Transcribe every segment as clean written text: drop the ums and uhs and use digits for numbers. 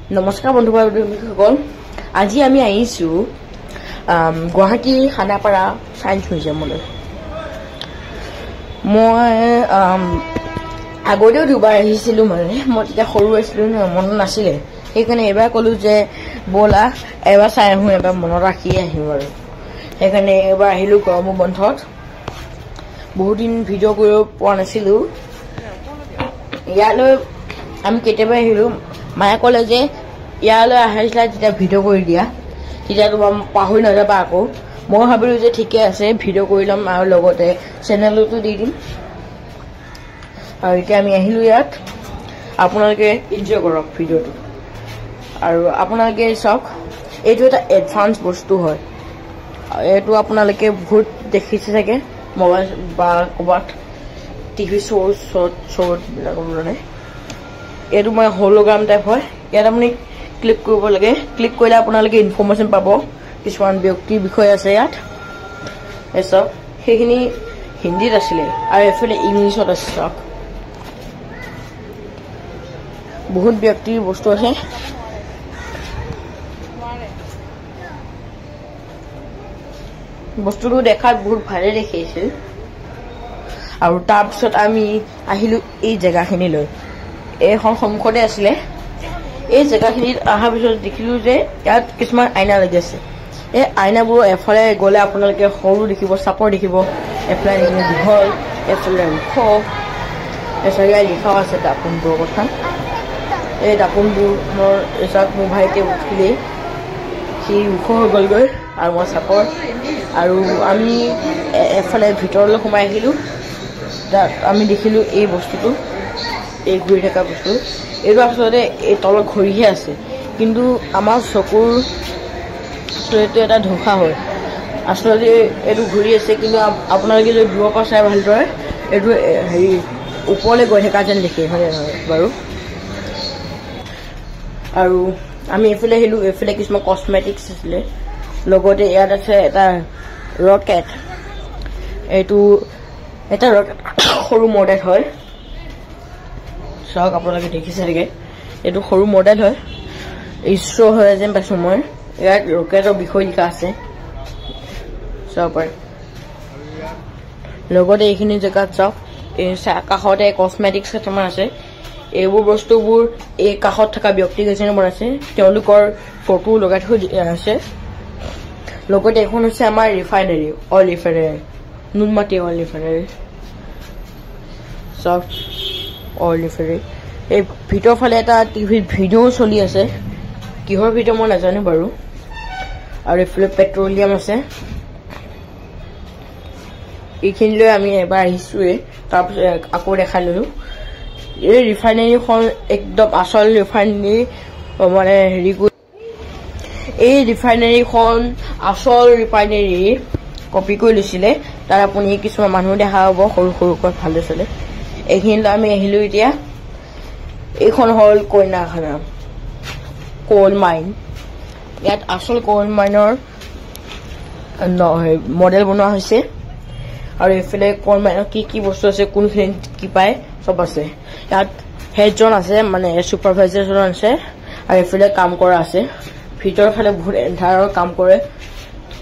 নমস্কাৰ বন্ধুসকল আজি আমি আহিছো গুৱাহাটী খানাপাৰা সায়েন্স মিউজিয়ামলৈ মই আগতেও দুবাৰ আহিছিলো মানে মই তেতিয়া সৰু আছিলো মনত নাছিলে সেইকাৰণে এবাৰ ক'লো যে বলা এবাৰ চাই আহোঁ এবাৰ মনত ৰাখি আহিম আৰু সেইকাৰণে এবাৰ আহিলো গৰম বন্ধত বহুত দিন ভিডিঅ' কৰিব পোৱা নাছিলো ইয়ালৈ আমি কেতিয়াবা আহিলো মায়ে ক'লে যে ইয়ালৈ আহিছিলা যেতিয়া ভিডিঅ' কৰি দিয়া তেতিয়া তোমাৰ পাহৰি নাযাবা আকৌ মই ভাবিলো যে ঠিকে আছে ভিডিঅ' কৰি ল'ম আৰু লগতে চেনেলতো দি দিম আৰু এতিয়া আমি আহিলো ইয়াত আপোনালোকে এনজয় কৰক ভিডিঅ'টো আৰু আপোনালোকে চাওক এইটো এটা এডভান্স বস্তু হয় এইটো আপোনালোকে বহুত দেখিছে চাগে মোবাইল বা ক'ৰবাত টিভি শ্ব'ত বিলাকৰ মানে এইটো মানে হলোগ্ৰাম টাইপ হয় ইয়াত আপুনি ক্লিক কৰিব লাগে ক্লিক কৰিলে আপোনালোকে ইনফৰমেশ্যন পাব কিছুমান ব্যক্তিৰ বিষয়ে আছে ইয়াত এসব সেইখিনি হিন্দীত আছিলে আৰু এফালে ইংলিছত আছে চাওক বহুত ব্যক্তিৰ বস্তু আছে বস্তুটো দেখাত বহুত ভালে দেখিছিল আৰু তাৰপিছত আমি আহিলো এই জেগাখিনিলৈ এইখন সন্মুখতে আছিলে এই জেগাখিনিত অহাৰ পিছত দেখিলো যে ইয়াত কিছুমান আইনা লাগি আছে এই আইনাবোৰ এফালে গ'লে আপোনালোকে সৰু দেখিব চাপৰ দেখিব এফালে দেখিব দীঘল এফালে ওখ এফালে লিখাও আছে দাপোনবোৰৰ কথা এই দাপোনবোৰৰ এচাক মোৰ ভাইটিয়ে উঠিলেই সি ওখ হৈ গ'লগৈ আৰু মই চাপৰ আৰু আমি এফালে ভিতৰলৈ সোমাই আহিলোঁ তাত আমি দেখিলোঁ এই বস্তুটো এই ঘূৰি থকা বস্তু এইটো আচলতে এই তলত ঘূৰিহে আছে কিন্তু আমাৰ চকুৰ এইটো এটা ধোঁকা হয় আচলতে এইটো ঘূৰি আছে কিন্তু আপোনালোকে যদি দূৰৰ পৰা চাই ভালদৰে এইটো হেৰি ওপৰলৈ গৈ থকা যেন দেখে হয়নে নহয় বাৰু আৰু আমি এইফালে আহিলোঁ এইফালে কিছুমান কছমেটিক্স আছিলে লগতে ইয়াত আছে এটা ৰকেট এইটো এটা ৰকেট সৰু মডেল হয় চাওক আপোনালোকে দেখিছে চাগে এইটো সৰু মডেল হয় ইছৰ হয় যেন পাইছোঁ মই ইয়াত ৰকেটৰ বিষয়ে লিখা আছে চাব পাৰে লগতে এইখিনি জেগাত চাওক এই কাষতে কছমেটিক্স কেইটামান আছে এইবোৰ বস্তুবোৰ এই কাষত থকা ব্যক্তি কেইজনে বনাইছে তেওঁলোকৰ ফটো লগাই থৈ আছে লগতে এখন হৈছে আমাৰ refinery oil refinery Noonmati oil refinery চাওক অইল ৰিফাইনাৰী এই ভিতৰৰ ফালে এটা টিভিত ভিডিঅ' চলি আছে কিহৰ ভিডিঅ' মই নাজানো বাৰু আৰু এইফালে পেট্ৰলিয়াম আছে এইখিনিলৈ আমি এবাৰ আহিছোঁৱে তাৰপিছত আকৌ দেখাই ল'লোঁ এই ৰিফাইনাৰীখন একদম আচল ৰিফাইনাৰী মানে হেৰি কৰি এই ৰিফাইনাৰীখন আচল ৰিফাইনাৰী কপি কৰি লৈছিলে তাত আপুনি কিছুমান মানুহ দেখা হ'ব সৰু সৰুকৈ ভালে চলে এইখিনিলৈ আমি আহিলোঁ এতিয়া এইখন হ'ল কইনাখানা কোল মাইন ইয়াত আচল কোল মাইনৰ মডেল বনোৱা হৈছে আৰু এইফালে কোল মাইনৰ কি বস্তু আছে কোনখিনিত কি পায় চব আছে ইয়াত হেডজন আছে মানে ছুপাৰভাইজাৰজন আছে আৰু এইফালে কাম কৰা আছে ভিতৰৰ ফালে বহুত এন্ধাৰৰ কাম কৰে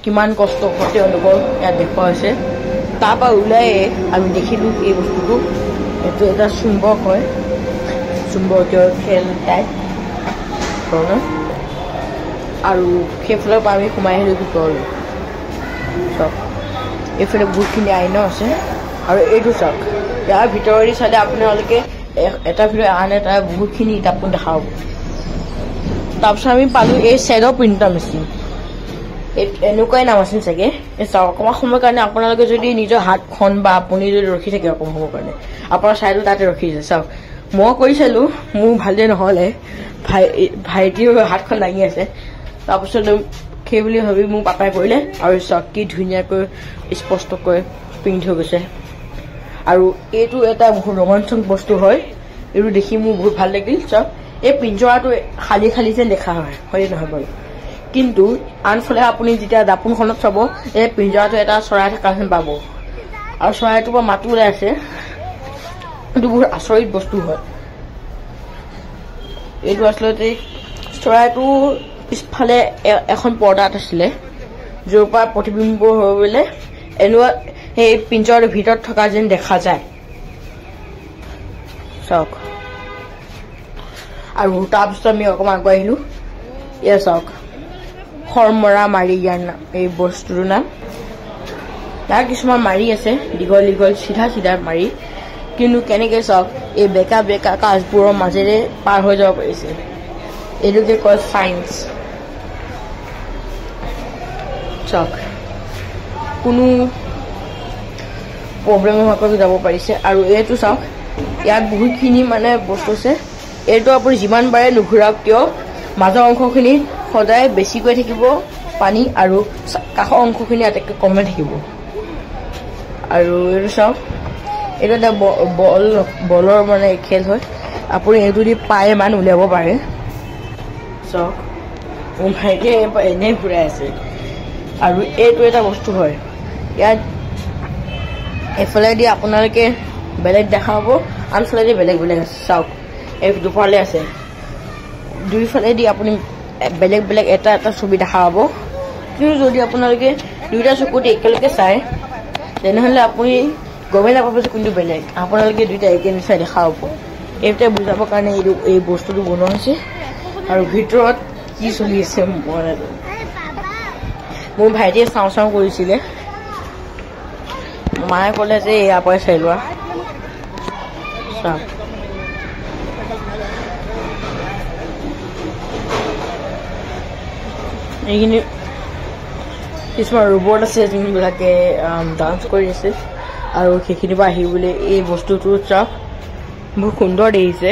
কিমান কষ্ট হয় তেওঁলোকৰ ইয়াত দেখুওৱা হৈছে তাৰপৰা ওলাই আমি দেখিলোঁ এই বস্তুটো এইটো এটা চুম্বক হয় চুম্বকীয় খেল টাইপ ধৰণৰ আৰু সেইফালৰ পৰা আমি সোমাই আহিলোঁ ভিতৰলৈ চাওক এইফালে বহুতখিনি আইনা আছে আৰু এইটো চাওক ইয়াৰ ভিতৰেদি চালে আপোনালোকে এটা ভিতৰত আন এটা বহুতখিনি দাপোন দেখা পাব তাৰপিছত আমি পালোঁ এই শ্বেডো প্ৰিণ্টাৰ মেচিন এনেকুৱাই নাম আছিল চাগে এই চাওক অকণমান সময়ৰ কাৰণে আপোনালোকে যদি নিজৰ হাতখন বা আপুনি যদি ৰখি থাকে অকণমান সময়ৰ কাৰণে আপোনাৰ চাইডো তাতে ৰখি আছে চাওক মই কৰি চালোঁ মোৰ ভালে নহ'লে ভাইটিৰ হাতখন লাগি আছে তাৰপিছত সেই বুলি ভাবি মোৰ পাপাই কৰিলে আৰু চাওক কি ধুনীয়াকৈ স্পষ্টকৈ প্ৰিণ্ট হৈ গৈছে আৰু এইটো এটা বহুত ৰোমাঞ্চক বস্তু হয় এইটো দেখি মোৰ বহুত ভাল লাগিল চাওক এই পিঞ্জৰাটো খালী খালী যেন দেখা হয় হয়নে নহয় বাৰু কিন্তু আনফালে আপুনি যেতিয়া দাপোনখনত চাব এই পিঞ্জৰাটো এটা চৰাই থকা যেন পাব আৰু চৰাইটোৰ পৰা মাতো ওলাই আছে এইটো বহুত আচৰিত বস্তু হয় এইটো আচলতে চৰাইটো পিছফালে এখন পৰ্দাত আছিলে য'ৰ পৰা প্ৰতিবিম্ব হৈ গ'লে এনেকুৱা সেই পিঞ্জৰাৰ ভিতৰত থকা যেন দেখা যায় চাওক আৰু তাৰপিছত আমি অকণমান আগুৱাই আহিলোঁ এয়া চাওক খৰমৰা মাৰি ইয়াৰ নাম এই বস্তুটোৰ নাম ইয়াৰ কিছুমান মাৰি আছে দীঘল দীঘল চিধা চিধা মাৰি কিন্তু কেনেকৈ চাওক এই বেকা বেকা কাজবোৰৰ মাজেৰে পাৰ হৈ যাব পাৰিছে এইটোকে কয় চাইন্স চাওক কোনো প্ৰব্লেম নোহোৱাকৈ যাব পাৰিছে আৰু এইটো চাওক ইয়াত বহুতখিনি মানে বস্তু আছে এইটো আপুনি যিমান বাৰে নুঘূৰাওক কিয় মাজৰ অংশখিনি সদায় বেছিকৈ থাকিব পানী আৰু কাষৰ অংশখিনি আটাইতকৈ কমে থাকিব আৰু এইটো চাওক এইটো এটা বলৰ মানে খেল হয় আপুনি এইটো দি পাই মান উলিয়াব পাৰে চাওক মোৰ ভাইটিয়ে এনেই ঘূৰাই আছে আৰু এইটো এটা বস্তু হয় ইয়াত এফালেদি আপোনালোকে বেলেগ দেখা পাব আনফালেদি বেলেগ বেলেগ আছে চাওক এই দুফালে আছে দুইফালেদি আপুনি বেলেগ বেলেগ এটা এটা ছবি দেখা পাব কিন্তু যদি আপোনালোকে দুইটা চকুত একেলগে চায় তেনেহ'লে আপুনি গমেই নাপাব যে কোনটো বেলেগ আপোনালোকে দুইটা একে নিচাই দেখা পাব এইটোৱে বুজাবৰ কাৰণে এই বস্তুটো বনোৱা হৈছে আৰু ভিতৰত কি চলি আছে মোৰ ভাইটিয়ে চাওঁ চাওঁ কৰিছিলে মায়ে ক'লে যে ইয়াৰ পৰাই চাই লোৱা চাওক এইখিনি কিছুমান ৰবট আছে যোনবিলাকে ডান্স কৰি আছে আৰু সেইখিনিৰ পৰা আহিবলৈ এই বস্তুটো চাওক বহুত সুন্দৰ দেখিছে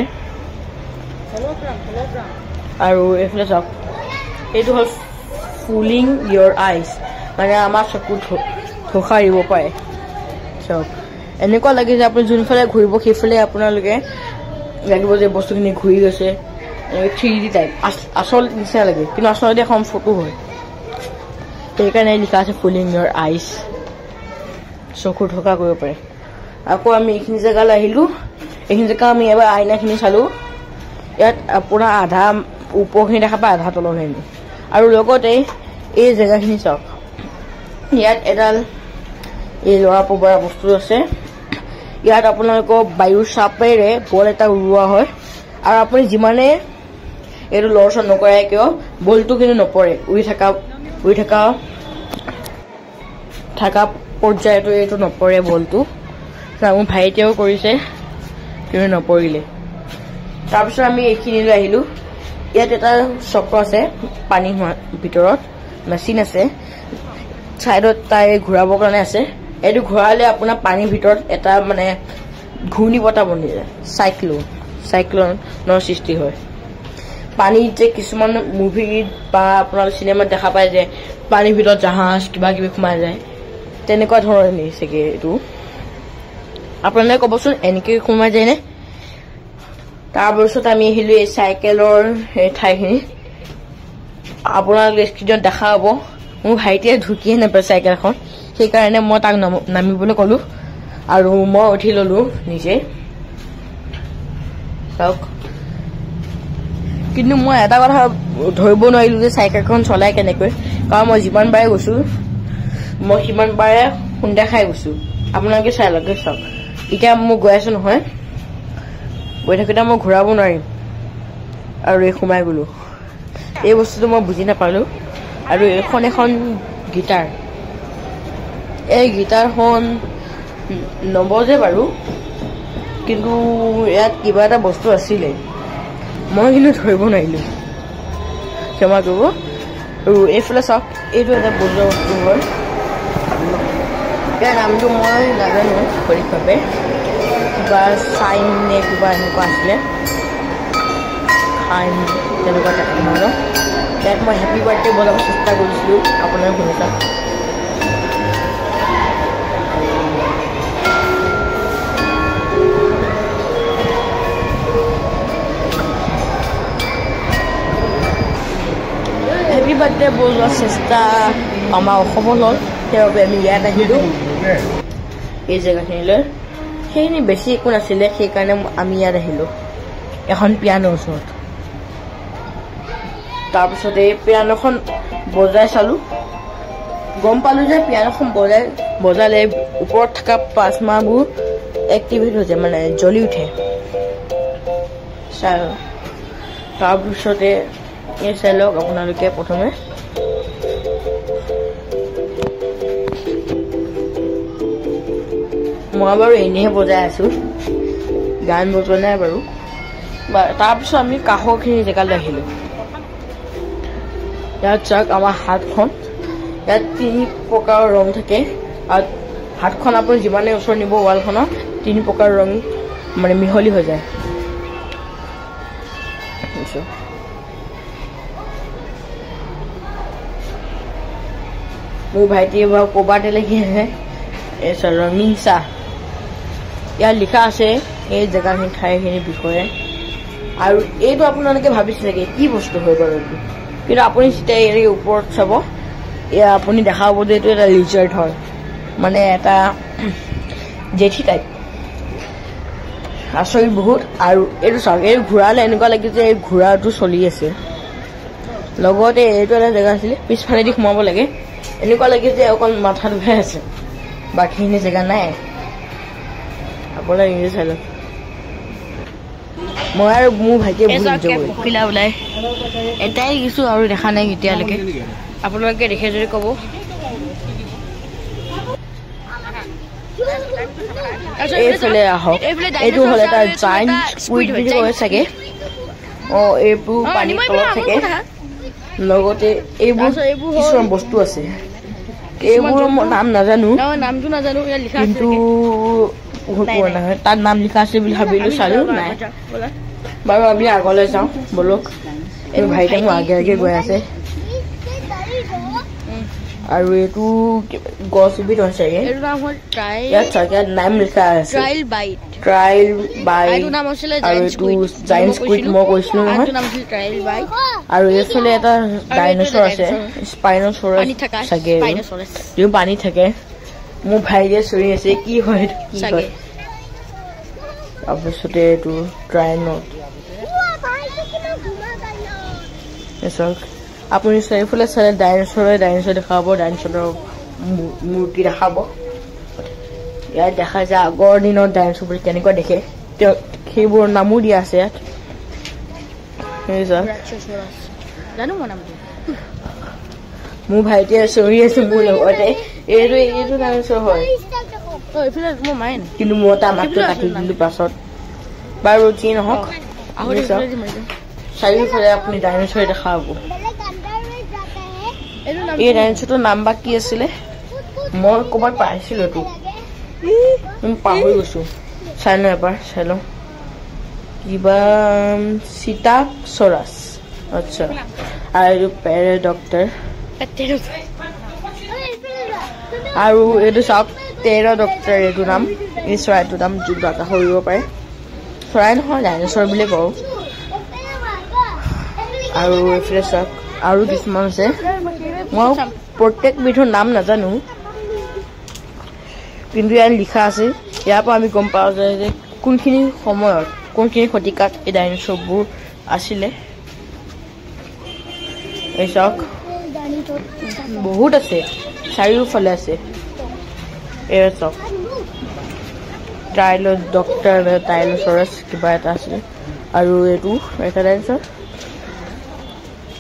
আৰু এইফালে চাওক এইটো হ'ল ফুলিং ইয়ৰ আইজ মানে আমাৰ চকু ধোখা দিব পাৰে চাওক এনেকুৱা লাগে যে আপুনি যোনফালে ঘূৰিব সেইফালে আপোনালোকে লাগিব যে বস্তুখিনি ঘূৰি গৈছে 3D টাইপ আচল নিচিনা লাগে কিন্তু আচলতে এখন ফটো হয় সেইকাৰণে লিখা আছে ফুলিং ইয়ৰ আইজ চকু ধোকা কৰিব পাৰে আকৌ আমি এইখিনি জেগালৈ আহিলোঁ এইখিনি জেগা আমি এবাৰ আইনাখিনি চালোঁ ইয়াত আপোনাৰ আধা ওপৰখিনি দেখা পায় আধা তলৰখিনি আৰু লগতে এই জেগাখিনি চাওক ইয়াত এডাল এই ল'ৰা পৰা বস্তু আছে ইয়াত আপোনালোকৰ বায়ুৰ চাপেৰে বল এটা উৰুৱা হয় আৰু আপুনি যিমানে এইটো লৰচৰ নকৰে কিয় বলটো কিন্তু নপৰে উৰি থকা পৰ্যায়টো এইটো নপৰে বলটো মোৰ ভাইটিয়েও কৰিছে কিন্তু নপৰিলে তাৰপিছত আমি এইখিনিলৈ আহিলোঁ ইয়াত এটা চক্ৰ আছে পানী ভিতৰত মেচিন আছে ছাইডত তাই ঘূৰাবৰ কাৰণে আছে এইটো ঘূৰালে আপোনাৰ পানীৰ ভিতৰত এটা মানে ঘূৰ্ণী বতাহ বনি যায় চাইক্লনৰ সৃষ্টি হয় পানীত যে কিছুমান মুভিত বা আপোনাৰ চিনেমাত দেখা পায় যে পানীৰ ভিতৰত জাহাজ কিবা কিবি সোমাই যায় তেনেকুৱা ধৰণৰ নিচাগে এইটো আপোনালোকে ক'বচোন এনেকৈ সোমাই যায়নে তাৰপিছত আমি আহিলোঁ এই চাইকেলৰ সেই ঠাইখিনি আপোনালোকে স্ক্ৰীণত দেখা পাব মোৰ ভাইটিয়ে ঢুকিয়ে নাপায় চাইকেলখন সেইকাৰণে মই তাক নামিবলৈ ক'লোঁ আৰু মই উঠি ল'লোঁ নিজে চাওক কিন্তু মই এটা কথা ধৰিব নোৱাৰিলোঁ যে চাইকেলখন চলাই কেনেকৈ কাৰণ মই যিমান বাৰে গৈছোঁ মই সিমান বাৰে খুন্দা খাই গৈছোঁ আপোনালোকে চাই লওক চাওক এতিয়া মই গৈ আছোঁ নহয় গৈ থাকোঁতে মই ঘূৰাব নোৱাৰিম আৰু এই সোমাই গ'লোঁ এই বস্তুটো মই বুজি নাপালোঁ আৰু এখন গীটাৰ এই গীটাৰখন নবজে বাৰু কিন্তু ইয়াত কিবা এটা বস্তু আছিলে মই কিন্তু ধৰিব নোৱাৰিলোঁ ক্ষমা কৰিব আৰু এইফালে চাওক এইটো এটা বজোৱা বস্তু হয় ইয়াৰ নামটো মই নাজানো সঠিকভাৱে কিবা চাইন নে কিবা এনেকুৱা আছিলে খাইন তেনেকুৱা ধৰণৰ ইয়াত মই হেপী বাৰ্থডে বজাব চেষ্টা কৰিছিলোঁ আপোনাৰ শুনি চাওক হেপী বাৰ্থডে বজোৱাৰ চেষ্টা আমাৰ অসফল হ'ল সেইবাবে আমি ইয়াত আহিলোঁ এই জেগাখিনিলৈ সেইখিনি বেছি একো নাছিলে সেইকাৰণে আমি ইয়াত আহিলোঁ এখন পিয়ানোৰ ওচৰত তাৰপিছত এই পিয়ানোখন বজাই চালোঁ, গম পালোঁ যে পিয়ানোখন বজালে ওপৰত থকা প্লাজমাবোৰ এক্টিভেট হৈ যায়, মানে জ্বলি উঠে। তাৰপিছতে এই চাই লওক আপোনালোকে প্ৰথমে। মই বাৰু এনেহে বজাই আছোঁ, গান বজোৱা নাই বাৰু। তাৰপিছত আমি কাষৰখিনি জেগালৈ আহিলোঁ। ইয়াত চাওক আমাৰ হাতখন, ইয়াত 3 প্ৰকাৰৰ ৰং থাকে। আৰু হাতখন আপুনি যিমানে ওচৰ নিব ৱালখনৰ 3 প্ৰকাৰৰ ৰং মানে মিহলি হৈ যায়। মোৰ ভাইটিয়ে বাৰু ক'ৰবাতে লিখি আছে ৰঙীন চাহ। ইয়াত লিখা আছে এই জেগাখিনি ঠাইখিনিৰ বিষয়ে। আৰু এইটো আপোনালোকে ভাবিছে চাগে কি বস্তু হয় বাৰু এইটো, কিন্তু আপুনি যেতিয়া এই ওপৰত চাব, এয়া আপুনি দেখা পাব যে এইটো এটা লিজাৰ্ড হয়, মানে এটা জেঠি টাইপ। আচৰিত বহুত। আৰু এইটো চাওক, এই ঘোঁৰালে এনেকুৱা লাগে যে এই ঘোঁৰাটো চলি আছে। লগতে এইটো এটা জেগা আছিলে, পিছফালেদি সোমাব লাগে, এনেকুৱা লাগে যে অকল মাথাটোহে আছে, বাকীখিনি জেগা নাই। আপোনাৰ নিজে চাই লওক। মই আৰু মোৰ ভাইটিয়ে পখিলা ওলাই এটাই দেখিছোঁ আৰু দেখা নাই এতিয়ালৈকে। আপোনালোকে দেখে যদি ক'ব। এইফালে আহক, এইটো হ'ল এটা জাইণ্ট স্কুইড বুলি কয় চাগে। এইবোৰ পানীৰ তলত থাকে। লগতে এইবোৰ কিছুমান বস্তু আছে, এইবোৰৰ নাম নাজানো, কিন্তু বহুত পুৰণা হয়। তাত নাম লিখা আছে বুলি ভাবিলোঁ, চালোঁ নাই। বাৰু আমি আগলৈ যাওঁ বলক। এই ভাইটিয়ে মোৰ আগে আগে গৈ আছে। আৰু এইটো গছ এবিধ হয় চাগে। ইয়াত চাগে নাম লিখা আছে ট্ৰাইল বাইট, আৰু এইটো জাইণ্ট স্কুইড মই কৈছিলোঁ নহয়। আৰু এইফালে এটা ডাইনছৰ আছে, স্পাইনছৰাছ চাগে, যিটো পানীত থাকে। মোৰ ভাইটিয়ে চৰি আছে, কি হয় কি হয়। তাৰপিছতে এইটো ট্ৰাইনট। চাওক আপুনি চাৰিওফালে চালে ডাইনছৰ দেখা পাব, ডাইনছৰৰ মূৰ্তি দেখাব। ইয়াত দেখা যায় আগৰ দিনত ডাইনছৰবোৰ কেনেকুৱা দেখে, সেইবোৰৰ নামো দিয়া আছে ইয়াত। মোৰ ভাইটিয়ে চৰি আছে মোৰ লগতে। এইটো ডাইনছৰ হয়, কিন্তু মই তাৰ মাতটো কাটি দিলোঁ পাছত। বাৰু যি নহওক, চাৰিওফালে আপুনি ডাইনছৰ দেখা পাব। এই ডাইনছৰটোৰ নাম বা কি আছিলে, মই ক'ৰবাত পাইছিলোঁ, এইটো পাহৰি গৈছোঁ। চাই লওঁ এবাৰ, চাই লওঁ। কিবা চিটাক্সৰাছ, আচ্ছা। আৰু এইটো পেৰেডক্টাৰ। আৰু এইটো চাওক টেৰডক্টাৰ, এইটো নাম। এই চৰাইটোৰ নাম যোনটো আকাশ কৰিব পাৰে। চৰাই নহয়, ডাইনছৰ বুলিয়ে কওঁ। আৰু এইফালে চাওক আৰু কিছুমান আছে, মই প্ৰত্যেক বিধৰ নাম নাজানো, কিন্তু ইয়াত লিখা আছে। ইয়াৰ পৰা আমি গম পাওঁ যে কোনখিনি সময়ত, কোনখিনি শতিকাত এই ডাইনছৰবোৰ আছিলে। এই চাওক বহুত আছে, চাৰিওফালে আছে। এই চাওক টাইলোচৰাছ কিবা এটা আছিলে। আৰু এইটো এটা ডাইনছৰ।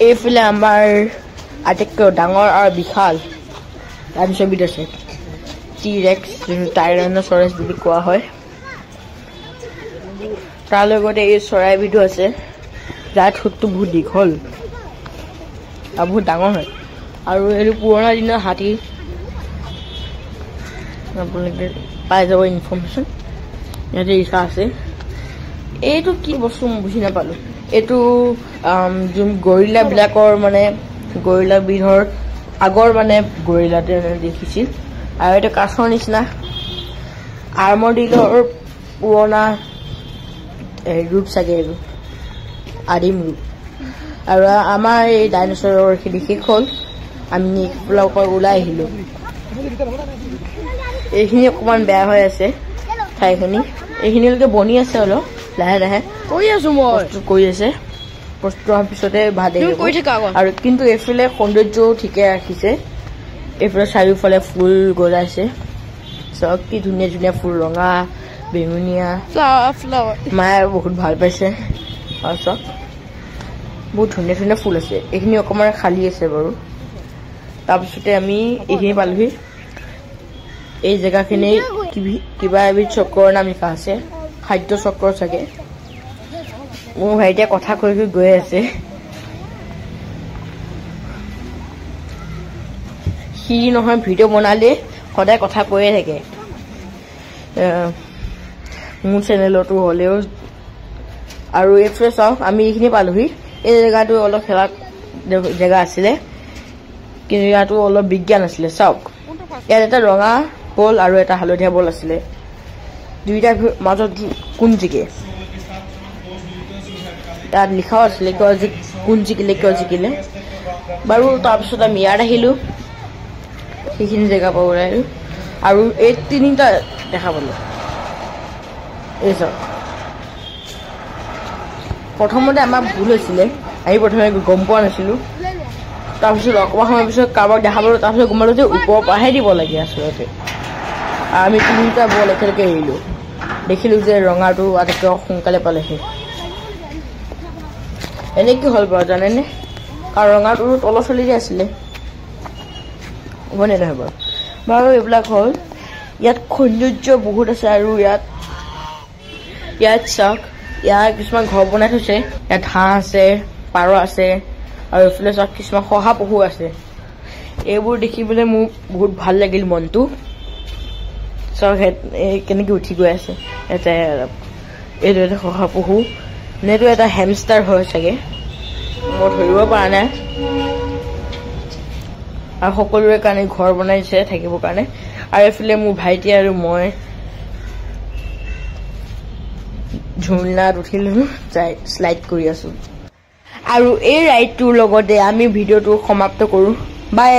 এইফালে আমাৰ আটাইতকৈ ডাঙৰ আৰু বিশাল ডাইনছৰবিধ আছে, টি-ৰেক্স, যোনটো টাইৰানোচৰাছ বুলি কোৱা হয়। তাৰ লগতে এই চৰাইবিধো আছে, যাৰ ঠোঁটটো বহুত দীঘল আৰু বহুত ডাঙৰ হয়। আৰু এইটো পুৰণা দিনৰ হাতী, আপোনালোকে পাই যাব ইনফৰ্মেশ্যন, ইয়াতে লিখা আছে। এইটো কি বস্তু মই বুজি নাপালোঁ। এইটো যোন গৰিলাবিলাকৰ মানে গৰিলাবিধৰ আগৰ মানে গৰিলাতে দেখিছিল। আৰু এইটো কাঠৰ নিচিনা আৰ্মডিলৰ পুৰণা ৰূপ চাগে, এইটো আদিম ৰূপ। আৰু আমাৰ এই ডাইনছৰৰ খিনি শেষ হ'ল, আমি এইবিলাকৰ ওলাই আহিলোঁ। এইখিনি অকণমান বেয়া হৈ আছে ঠাইখিনি, এইখিনিলৈকে বনি আছে অলপ লাহে লাহে কৰি আছোঁ, মই কৰি আছে। প্ৰস্তুত হোৱাৰ পিছতে ভাত আৰু কিন্তু এইফালে সৌন্দৰ্যও ঠিকে ৰাখিছে এইফালে চাৰিওফালে ফুল গজাইছে চব কি ধুনীয়া ধুনীয়া ফুল ৰঙা বেঙুনীয়া মায়ে বহুত ভাল পাইছে আৰু চব বহুত ধুনীয়া ধুনীয়া ফুল আছে এইখিনি অকণমান খালী আছে বাৰু তাৰপিছতে আমি এইখিনি পালোহি এই জেগাখিনি কিবা এবিধ চক্ৰৰ নাম লিখা আছে খাদ্য চক্ৰ চাগে মোৰ ভাইটিয়ে কথা কৈ গৈ আছে সি নহয় ভিডিঅ' বনালে সদায় কথা কৈয়ে থাকে মোৰ চেনেলতো হ'লেও আৰু এইফালে চাওক আমি এইখিনি পালোহি এই জেগাটো অলপ খেলা জেগা আছিলে কিন্তু ইয়াতো অলপ বিজ্ঞান আছিলে চাওক ইয়াত এটা ৰঙা বল আৰু এটা হালধীয়া বল আছিলে দুইটাৰ মাজত কোন জিকে তাত লিখাও আছিলে কোন জিকিলে কিয় জিকিলে বাৰু তাৰপিছত আমি ইয়াত আহিলোঁ সেইখিনি জেগা পাব আহিলোঁ আৰু এই তিনিটা দেখা পালোঁ এই চাওক প্ৰথমতে আমাৰ ভুল হৈছিলে আমি প্ৰথমে গম পোৱা নাছিলোঁ তাৰপিছত অকণমান সময়ৰ পিছত কাৰোবাক দেখা পালোঁ তাৰপিছত গম পালোঁ যে ওপৰৰ পৰাহে দিব লাগে আচলতে আমি তিনিটা বল একেলগে এৰিলোঁ দেখিলোঁ যে ৰঙাটো আটাইতকৈ সোনকালে পালেহি এনে কি হ'ল বাৰু জানেনে কাৰণ ৰঙাটো তলৰ চলিতে আছিলে হ'বনে নহয় বাৰু এইবিলাক হ'ল ইয়াত সৌন্দৰ্য বহুত আছে আৰু ইয়াত চাওক ইয়াত কিছুমান ঘৰ বনাই থৈছে ইয়াত হাঁহ আছে পাৰ আছে আৰু এইফালে চাওক কিছুমান শহাপহু আছে এইবোৰ দেখিবলৈ মোৰ বহুত ভাল লাগিল মনটো চাওক কেনেকৈ উঠি গৈ আছে এইটো এটা শহাপহু এইটো এটা হেমষ্টাৰ হয় চাগে মই ধৰিব পৰা নাই আৰু সকলোৰে কাৰণে ঘৰ বনাইছে থাকিবৰ কাৰণে আৰু এইফালে মোৰ ভাইটি আৰু মই ঝুলনাত উঠিলোঁ শ্লাইড কৰি আছোঁ আৰু এই ৰাইডটোৰ লগতে আমি ভিডিঅ'টো সমাপ্ত কৰোঁ বাই